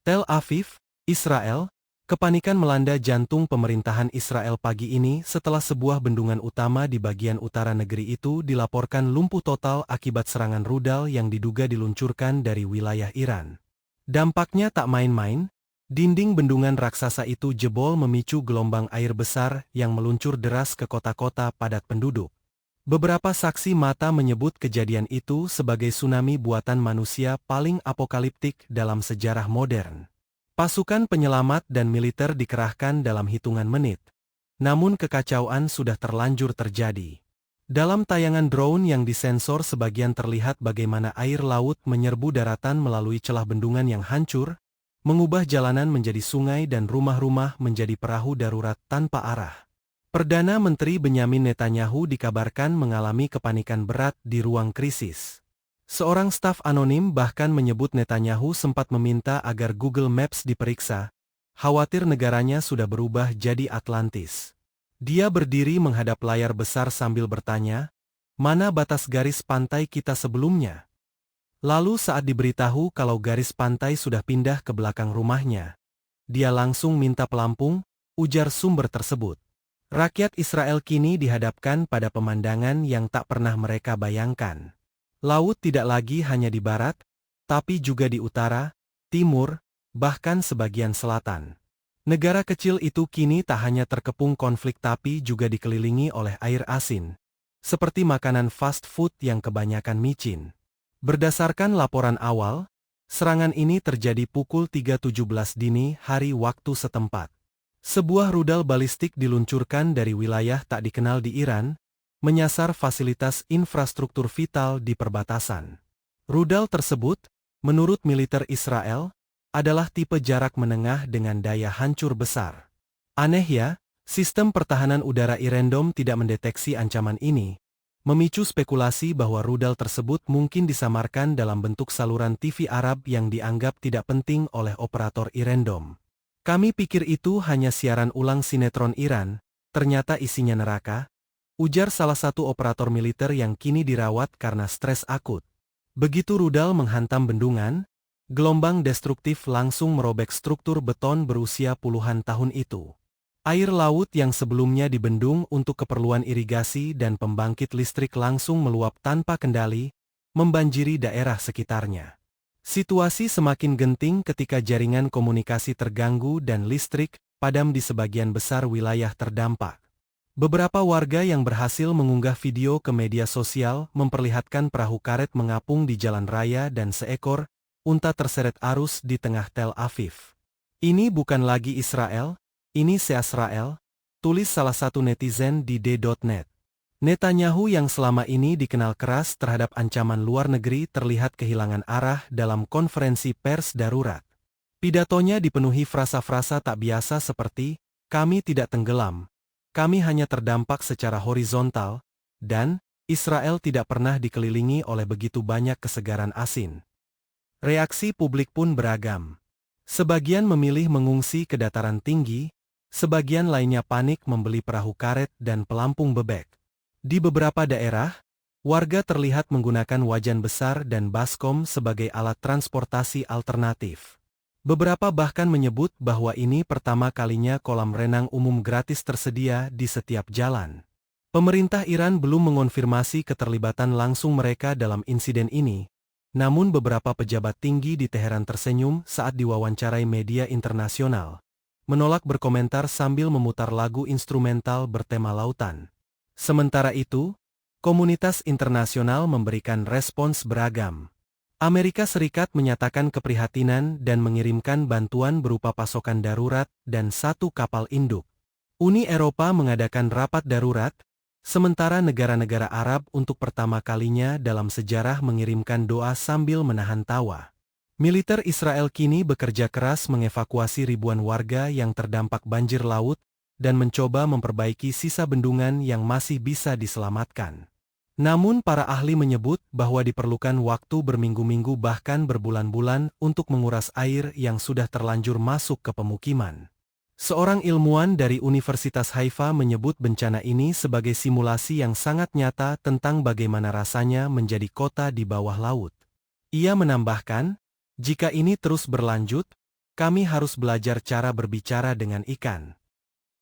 Tel Aviv, Israel. Kepanikan melanda jantung pemerintahan Israel pagi ini setelah sebuah bendungan utama di bagian utara negeri itu dilaporkan lumpuh total akibat serangan rudal yang diduga diluncurkan dari wilayah Iran. Dampaknya tak main-main, dinding bendungan raksasa itu jebol memicu gelombang air besar yang meluncur deras ke kota-kota padat penduduk. Beberapa saksi mata menyebut kejadian itu sebagai tsunami buatan manusia paling apokaliptik dalam sejarah modern. Pasukan penyelamat dan militer dikerahkan dalam hitungan menit. Namun kekacauan sudah terlanjur terjadi. Dalam tayangan drone yang disensor sebagian terlihat bagaimana air laut menyerbu daratan melalui celah bendungan yang hancur, mengubah jalanan menjadi sungai dan rumah-rumah menjadi perahu darurat tanpa arah. Perdana Menteri Benyamin Netanyahu dikabarkan mengalami kepanikan berat di ruang krisis. Seorang staf anonim bahkan menyebut Netanyahu sempat meminta agar Google Maps diperiksa, khawatir negaranya sudah berubah jadi Atlantis. Dia berdiri menghadap layar besar sambil bertanya, "Mana batas garis pantai kita sebelumnya?" Lalu saat diberitahu kalau garis pantai sudah pindah ke belakang rumahnya, dia langsung minta pelampung, ujar sumber tersebut. Rakyat Israel kini dihadapkan pada pemandangan yang tak pernah mereka bayangkan. Laut tidak lagi hanya di barat, tapi juga di utara, timur, bahkan sebagian selatan. Negara kecil itu kini tak hanya terkepung konflik tapi juga dikelilingi oleh air asin, seperti makanan fast food yang kebanyakan micin. Berdasarkan laporan awal, serangan ini terjadi pukul 3.17 dini hari waktu setempat. Sebuah rudal balistik diluncurkan dari wilayah tak dikenal di Iran, menyasar fasilitas infrastruktur vital di perbatasan. Rudal tersebut, menurut militer Israel, adalah tipe jarak menengah dengan daya hancur besar. Aneh ya, sistem pertahanan udara Iran Dome tidak mendeteksi ancaman ini, memicu spekulasi bahwa rudal tersebut mungkin disamarkan dalam bentuk saluran TV Arab yang dianggap tidak penting oleh operator Iran Dome. "Kami pikir itu hanya siaran ulang sinetron Iran, ternyata isinya neraka," ujar salah satu operator militer yang kini dirawat karena stres akut. Begitu rudal menghantam bendungan, gelombang destruktif langsung merobek struktur beton berusia puluhan tahun itu. Air laut yang sebelumnya dibendung untuk keperluan irigasi dan pembangkit listrik langsung meluap tanpa kendali, membanjiri daerah sekitarnya. Situasi semakin genting ketika jaringan komunikasi terganggu dan listrik padam di sebagian besar wilayah terdampak. Beberapa warga yang berhasil mengunggah video ke media sosial memperlihatkan perahu karet mengapung di jalan raya dan seekor unta terseret arus di tengah Tel Aviv. "Ini bukan lagi Israel, ini Seasrael," tulis salah satu netizen di d.net. Netanyahu yang selama ini dikenal keras terhadap ancaman luar negeri terlihat kehilangan arah dalam konferensi pers darurat. Pidatonya dipenuhi frasa-frasa tak biasa seperti, "Kami tidak tenggelam. Kami hanya terdampak secara horizontal," dan "Israel tidak pernah dikelilingi oleh begitu banyak kesegaran asin." Reaksi publik pun beragam. Sebagian memilih mengungsi ke dataran tinggi, sebagian lainnya panik membeli perahu karet dan pelampung bebek. Di beberapa daerah, warga terlihat menggunakan wajan besar dan baskom sebagai alat transportasi alternatif. Beberapa bahkan menyebut bahwa ini pertama kalinya kolam renang umum gratis tersedia di setiap jalan. Pemerintah Iran belum mengonfirmasi keterlibatan langsung mereka dalam insiden ini, namun beberapa pejabat tinggi di Teheran tersenyum saat diwawancarai media internasional, menolak berkomentar sambil memutar lagu instrumental bertema lautan. Sementara itu, komunitas internasional memberikan respons beragam. Amerika Serikat menyatakan keprihatinan dan mengirimkan bantuan berupa pasokan darurat dan satu kapal induk. Uni Eropa mengadakan rapat darurat, sementara negara-negara Arab untuk pertama kalinya dalam sejarah mengirimkan doa sambil menahan tawa. Militer Israel kini bekerja keras mengevakuasi ribuan warga yang terdampak banjir laut dan mencoba memperbaiki sisa bendungan yang masih bisa diselamatkan. Namun para ahli menyebut bahwa diperlukan waktu berminggu-minggu bahkan berbulan-bulan untuk menguras air yang sudah terlanjur masuk ke pemukiman. Seorang ilmuwan dari Universitas Haifa menyebut bencana ini sebagai simulasi yang sangat nyata tentang bagaimana rasanya menjadi kota di bawah laut. Ia menambahkan, jika ini terus berlanjut, Kami harus belajar cara berbicara dengan ikan.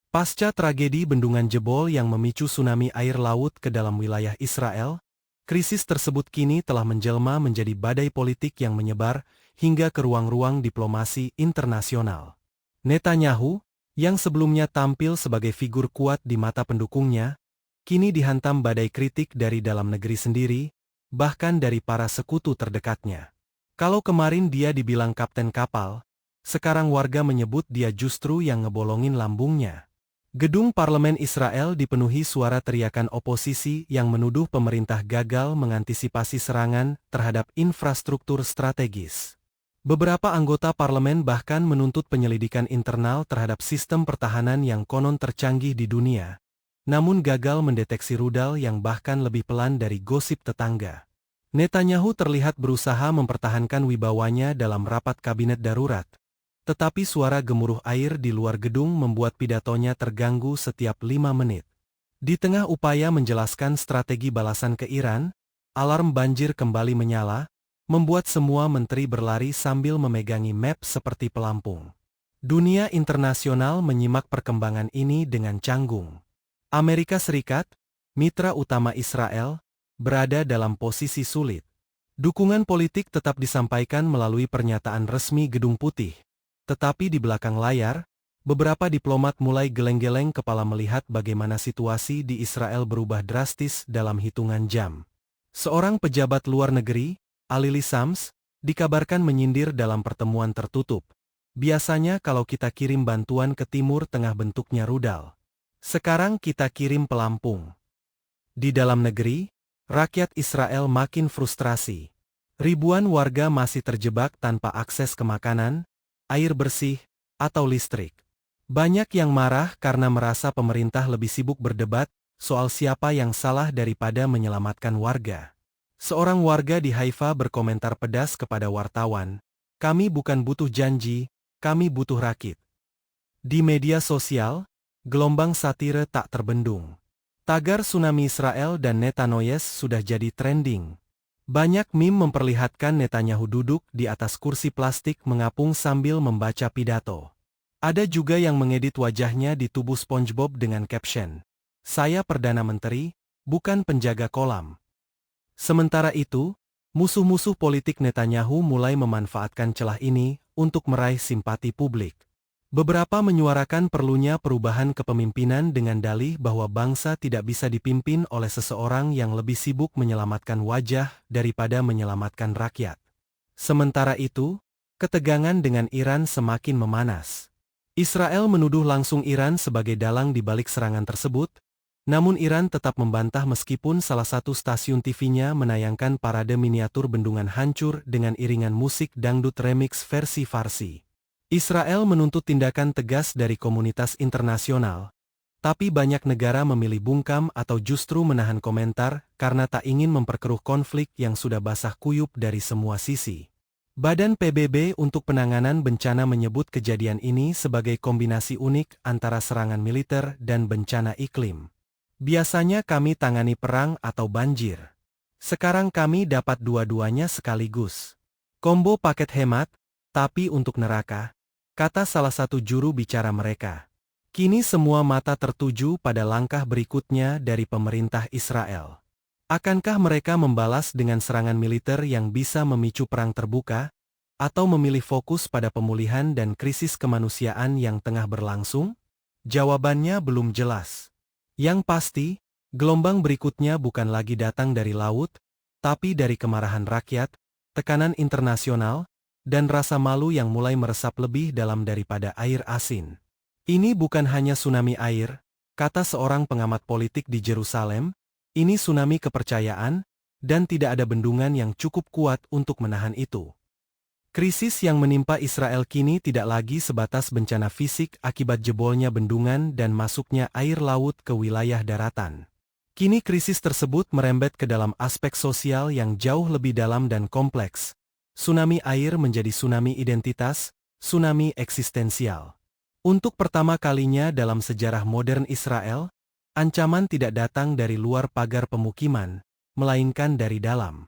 Pasca tragedi bendungan jebol yang memicu tsunami air laut ke dalam wilayah Israel, krisis tersebut kini telah menjelma menjadi badai politik yang menyebar hingga ke ruang-ruang diplomasi internasional. Netanyahu, yang sebelumnya tampil sebagai figur kuat di mata pendukungnya, kini dihantam badai kritik dari dalam negeri sendiri, bahkan dari para sekutu terdekatnya. Kalau kemarin dia dibilang kapten kapal, sekarang warga menyebut dia justru yang ngebolongin lambungnya. Gedung parlemen Israel dipenuhi suara teriakan oposisi yang menuduh pemerintah gagal mengantisipasi serangan terhadap infrastruktur strategis. Beberapa anggota parlemen bahkan menuntut penyelidikan internal terhadap sistem pertahanan yang konon tercanggih di dunia, namun gagal mendeteksi rudal yang bahkan lebih pelan dari gosip tetangga. Netanyahu terlihat berusaha mempertahankan wibawanya dalam rapat kabinet darurat. Tetapi suara gemuruh air di luar gedung membuat pidatonya terganggu setiap 5 menit. Di tengah upaya menjelaskan strategi balasan ke Iran, alarm banjir kembali menyala, membuat semua menteri berlari sambil memegangi map seperti pelampung. Dunia internasional menyimak perkembangan ini dengan canggung. Amerika Serikat, mitra utama Israel, berada dalam posisi sulit. Dukungan politik tetap disampaikan melalui pernyataan resmi Gedung Putih. Tetapi di belakang layar, beberapa diplomat mulai geleng-geleng kepala melihat bagaimana situasi di Israel berubah drastis dalam hitungan jam. Seorang pejabat luar negeri, Alili Sams, dikabarkan menyindir dalam pertemuan tertutup. Biasanya kalau kita kirim bantuan ke Timur Tengah bentuknya rudal. Sekarang kita kirim pelampung. Di dalam negeri, rakyat Israel makin frustrasi. Ribuan warga masih terjebak tanpa akses ke makanan, air bersih, atau listrik. Banyak yang marah karena merasa pemerintah lebih sibuk berdebat soal siapa yang salah daripada menyelamatkan warga. Seorang warga di Haifa berkomentar pedas kepada wartawan, "Kami bukan butuh janji, kami butuh rakit." Di media sosial, gelombang satire tak terbendung. Tagar tsunami Israel dan Netanyahu sudah jadi trending. Banyak meme memperlihatkan Netanyahu duduk di atas kursi plastik mengapung sambil membaca pidato. Ada juga yang mengedit wajahnya di tubuh SpongeBob dengan caption, "Saya Perdana Menteri, bukan penjaga kolam." Sementara itu, musuh-musuh politik Netanyahu mulai memanfaatkan celah ini untuk meraih simpati publik. Beberapa menyuarakan perlunya perubahan kepemimpinan dengan dalih bahwa bangsa tidak bisa dipimpin oleh seseorang yang lebih sibuk menyelamatkan wajah daripada menyelamatkan rakyat. Sementara itu, ketegangan dengan Iran semakin memanas. Israel menuduh langsung Iran sebagai dalang di balik serangan tersebut, namun Iran tetap membantah meskipun salah satu stasiun TV-nya menayangkan parade miniatur bendungan hancur dengan iringan musik dangdut remix versi Farsi. Israel menuntut tindakan tegas dari komunitas internasional, tapi banyak negara memilih bungkam atau justru menahan komentar karena tak ingin memperkeruh konflik yang sudah basah kuyup dari semua sisi. Badan PBB untuk Penanganan Bencana menyebut kejadian ini sebagai kombinasi unik antara serangan militer dan bencana iklim. Biasanya kami tangani perang atau banjir. Sekarang kami dapat dua-duanya sekaligus. Combo paket hemat, tapi untuk neraka, kata salah satu juru bicara mereka. Kini semua mata tertuju pada langkah berikutnya dari pemerintah Israel. Akankah mereka membalas dengan serangan militer yang bisa memicu perang terbuka, atau memilih fokus pada pemulihan dan krisis kemanusiaan yang tengah berlangsung? Jawabannya belum jelas. Yang pasti, gelombang berikutnya bukan lagi datang dari laut, tapi dari kemarahan rakyat, tekanan internasional, dan rasa malu yang mulai meresap lebih dalam daripada air asin. Ini bukan hanya tsunami air, kata seorang pengamat politik di Yerusalem, ini tsunami kepercayaan, dan tidak ada bendungan yang cukup kuat untuk menahan itu. Krisis yang menimpa Israel kini tidak lagi sebatas bencana fisik akibat jebolnya bendungan dan masuknya air laut ke wilayah daratan. Kini krisis tersebut merembet ke dalam aspek sosial yang jauh lebih dalam dan kompleks. Tsunami air menjadi tsunami identitas, tsunami eksistensial. Untuk pertama kalinya dalam sejarah modern Israel, ancaman tidak datang dari luar pagar pemukiman, melainkan dari dalam.